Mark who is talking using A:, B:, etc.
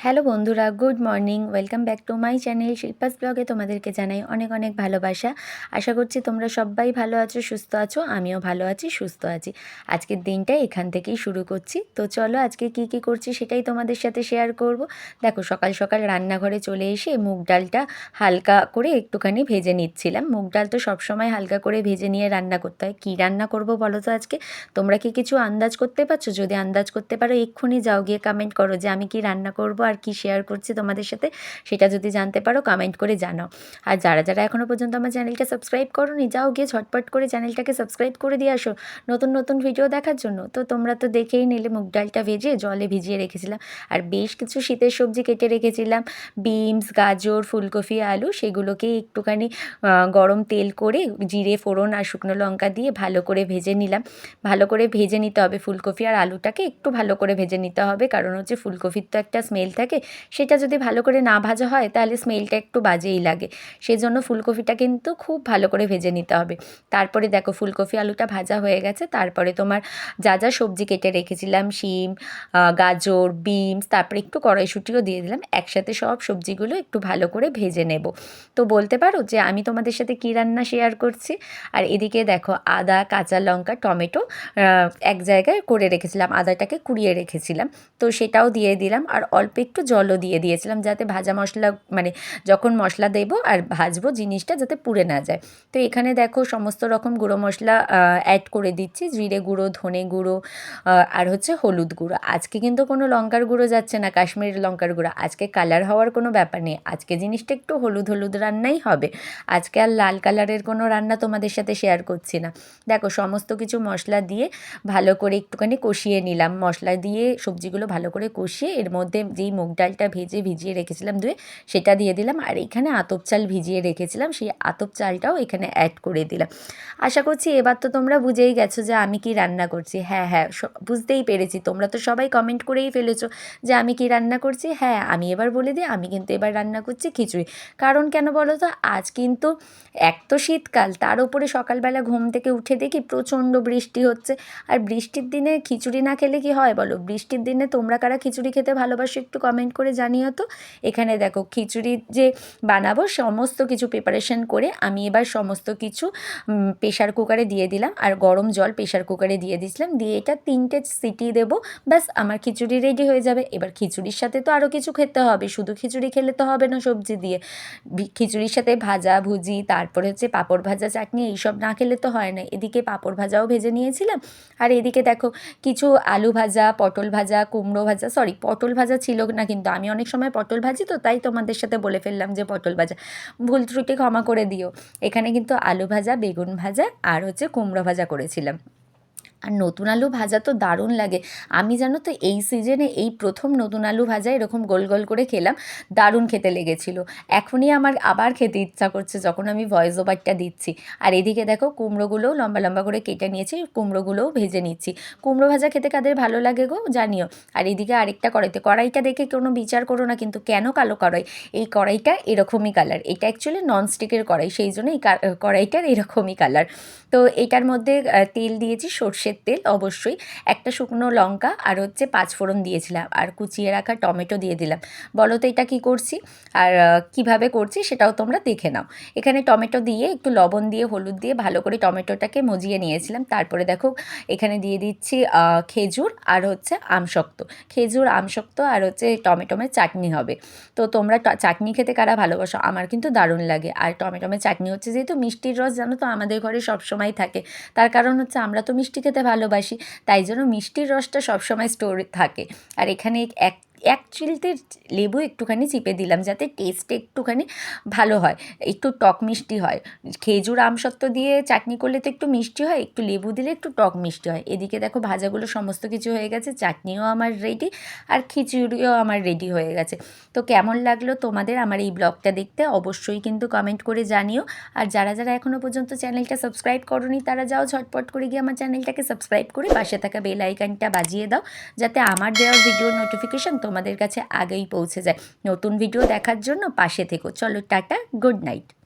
A: Hello বন্ধুরা, good morning. Welcome back to my channel Shilpa's ব্লগে তোমাদেরকে জানাই অনেক অনেক ভালোবাসা। আশা করছি তোমরা সবাই ভালো আছো, সুস্থ আছো। আমিও ভালো আছি, সুস্থ আছি। আজকের দিনটা এখান থেকেই শুরু করছি। তো চলো আজকে কি কি করছি সেটাই তোমাদের সাথে শেয়ার করব। দেখো, সকাল সকাল রান্নাঘরে চলে এসে মুগ ডালটা হালকা করে একটুখানি ভেজে নিচ্ছিলাম। মুগ ডাল তো সবসময় হালকা করে ভেজে নিয়ে রান্না করতে হয়। কী রান্না করব বলো তো আজকে? তোমরা কি কিছু আন্দাজ করতে পারছো? যদি আন্দাজ করতে পারো এক্ষুনি যাও গিয়ে কমেন্ট করো যে আমি কি রান্না করব আর কি শেয়ার করছি তোমাদের সাথে। সেটা যদি জানতে পারো কমেন্ট করে জানাও। আর যারা যারা এখনও পর্যন্ত আমার চ্যানেলটা সাবস্ক্রাইব করোনি, যাও গিয়ে ঝটপট করে চ্যানেলটাকে সাবস্ক্রাইব করে দিয়ে আসো নতুন নতুন ভিডিও দেখার জন্য। তো তোমরা তো দেখেই নিলে মুগ ডালটা ভেজে জলে ভিজিয়ে রেখেছিলাম। আর বেশ কিছু শীতের সবজি কেটে রেখেছিলাম, বিনস, গাজর, ফুলকপি, আলু। সেগুলোকে একটুখানি গরম তেল করে জিরে ফোড়ন আর শুকনো লঙ্কা দিয়ে ভালো করে ভেজে নিলাম। ভালো করে ভেজে নিতে হবে ফুলকপি আর আলুটাকে, একটু ভালো করে ভেজে নিতে হবে, কারণ হচ্ছে ফুলকপির তো একটা স্মেল থাকে। সেটা যদি ভালো করে না ভাজা হয় তাহলে স্মেলটা একটু বাজেই লাগে। সেই জন্য ফুলকপিটা কিন্তু খুব ভালো করে ভেজে নিতে হবে। তারপরে দেখো ফুলকপি আলুটা ভাজা হয়ে গেছে। তারপরে তোমার যা যা সবজি কেটে রেখেছিলাম, শিম, গাজর, বিনস, তারপরে একটু কড়াইশুঁটিও দিয়ে দিলাম। একসাথে সব সবজিগুলো একটু ভালো করে ভেজে নেব। তো বলতে পারো যে আমি তোমাদের সাথে কী রান্না শেয়ার করছি। আর এদিকে দেখো আদা, কাঁচা লঙ্কা, টমেটো এক জায়গায় করে রেখেছিলাম, আদাটাকে কুড়িয়ে রেখেছিলাম। তো সেটাও দিয়ে দিলাম আর অল্প একটু জলও দিয়ে দিয়েছিলাম, যাতে ভাজা মশলা মানে যখন মশলা দেবো আর ভাজবো জিনিসটা যাতে পুড়ে না যায়। তো এখানে দেখো সমস্ত রকম গুঁড়ো মশলা অ্যাড করে দিচ্ছি। জিরে গুঁড়ো, ধনে গুঁড়ো, আর হচ্ছে হলুদ গুঁড়ো। আজকে কিন্তু কোনো লঙ্কার গুঁড়ো যাচ্ছে না, কাশ্মীরি লঙ্কার গুঁড়ো। আজকে কালার হওয়ার কোনো ব্যাপার নেই, আজকে জিনিসটা একটু হলুদ হলুদ রান্নাই হবে। আজকে আর লাল কালারের কোনো রান্না তোমাদের সাথে শেয়ার করছি না। দেখো সমস্ত কিছু মশলা দিয়ে ভালো করে একটুখানি কষিয়ে নিলাম। মশলা দিয়ে সবজিগুলো ভালো করে কষিয়ে এর মধ্যে যেই মুগ ডালটা ভিজিয়ে রেখেছিলাম ধুয়ে, সেটা দিয়ে দিলাম। আর এখানে আতপ চাল ভিজিয়ে রেখেছিলাম, সেই আতপ চালটাও এখানে অ্যাড করে দিলাম। আশা করছি এবার তো তোমরা বুঝেই গেছো যে আমি কি রান্না করছি। হ্যাঁ হ্যাঁ, বুঝতেই পেরেছি। তোমরা তো সবাই কমেন্ট করেই ফেলেছো যে আমি কি রান্না করছি। হ্যাঁ, আমি এবার বলে দিই, আমি কিন্তু এবার রান্না করছি খিচুড়ি। কারণ কেন বলো তো? আজ কিন্তু এক তো শীতকাল, তার উপরে সকালবেলা ঘুম থেকে উঠে দেখি প্রচণ্ড বৃষ্টি হচ্ছে। আর বৃষ্টির দিনে খিচুড়ি না খেলে কি হয় বলো? বৃষ্টির দিনে তোমরা কারা খিচুড়ি খেতে ভালোবাসো একটু কমেন্ট করে জানিও তো। এখানে দেখো খিচুড়ি যে বানাবো সমস্ত কিছু প্রিপারেশন করে আমি এবার সমস্ত কিছু প্রেশার কুকারে দিয়ে দিলাম। আর গরম জল প্রেশার কুকারে দিয়ে দিয়েছিলাম, দিয়ে এটা 3টে সিটি দেবো। ব্যাস আমার খিচুড়ি রেডি হয়ে যাবে। এবার খিচুড়ির সাথে তো আরও কিছু খেতে হবে, শুধু খিচুড়ি খেলে তো হবে না সবজি দিয়ে। খিচুড়ির সাথে ভাজা ভুজি, তারপরে হচ্ছে পাঁপড় ভাজা, চাটনি, এইসব না খেলে তো হয় না। এদিকে পাঁপড় ভাজাও ভেজে নিয়েছিলাম। আর এদিকে দেখো কিছু আলু ভাজা, পটল ভাজা, কুমড়ো ভাজা, সরি পটল ভাজা ছিল না, কিন্তু আমি অনেক সময় পটল ভাজি তো তাই তোমাদের সাথে বলে ফেললাম যে পটল ভাজা। ভুল ত্রুটি ক্ষমা করে দিও। এখানে কিন্তু আলু ভাজা, বেগুন ভাজা আর হচ্ছে কুমড়ো ভাজা করেছিলাম। আর নতুন আলু ভাজা তো দারুণ লাগে। আমি জানো তো এই সিজনে এই প্রথম নতুন আলু ভাজা এরকম গোল গোল করে খেলাম, দারুণ খেতে লেগেছিল। এখনই আমার আবার খেতে ইচ্ছা করছে যখন আমি ভয়েস ওভারটা দিচ্ছি। আর এদিকে দেখো কুমড়োগুলোও লম্বা লম্বা করে কেটে নিয়েছি, কুমড়োগুলোও ভেজে নিচ্ছি। কুমড়ো ভাজা খেতে কাদের ভালো লাগে গো জানিও। আর এদিকে আরেকটা কড়াইটা দেখে কোনো বিচার করো না কিন্তু, কেন কালো কড়াই? এই কড়াইটা এরকমই কালার, এটা অ্যাকচুয়ালি ননস্টিকের কড়াই, সেই জন্য এই কড়াইটার এরকমই কালার। তো এটার মধ্যে তেল দিয়েছি, সর্ষের তেল অবশ্যই, একটা শুকনো লঙ্কা আর হচ্ছে 5 ফোড়ন দিয়েছিলাম, আর কুচিয়ে রাখা টমেটো দিয়ে দিলাম। বলো তো এটা কী করছি আর কিভাবে করছি সেটাও তোমরা দেখে নাও। এখানে টমেটো দিয়ে একটু লবণ দিয়ে হলুদ দিয়ে ভালো করে টমেটোটাকে মজিয়ে নিয়েছিলাম। তারপরে দেখো এখানে দিয়ে দিচ্ছি খেজুর আর হচ্ছে আমশক্ত। খেজুর, আমশক্ত আর হচ্ছে টমেটোমের চাটনি হবে। তো তোমরা চাটনি খেতে কারা ভালোবাসো? আমার কিন্তু দারুণ লাগে। আর টমেটোমের চাটনি হচ্ছে যেহেতু মিষ্টির রস, জানো তো আমাদের ঘরে সবসময় থাকে। তার কারণ হচ্ছে আমরা তো মিষ্টি খেতে ভালোবাসি, তাই জন্য মিষ্টির রসটা সবসময় স্টোর থাকে। আর এখানে এক এক চিলতে লেবু একটুখানি চিপে দিলাম, যাতে টেস্টটা একটুখানি ভালো হয়, একটু টক মিষ্টি হয়। খেজুর আমসত্ত্ব দিয়ে চাটনি করলে তো একটু মিষ্টি হয়, একটু লেবু দিলে একটু টক মিষ্টি হয়। এদিকে দেখো ভাজাগুলো সমস্ত কিছু হয়ে গেছে, চাটনিও আমার রেডি আর খিচুড়িও আমার রেডি হয়ে গেছে। তো কেমন লাগলো তোমাদের আমার এই ব্লগটা দেখতে অবশ্যই কিন্তু কমেন্ট করে জানিও। আর যারা যারা এখনও পর্যন্ত চ্যানেলটা সাবস্ক্রাইব করোনি তারা যাও ঝটপট করে গিয়ে আমার চ্যানেলটাকে সাবস্ক্রাইব করে পাশে থাকা বেল আইকনটা বাজিয়ে দাও, যাতে আমার দেওয়া ভিডিওর নোটিফিকেশান তোমাদের কাছে আগেই পৌঁছে যায়। নতুন ভিডিও দেখার জন্য পাশে থেকো। চলো টাটা, গুড নাইট।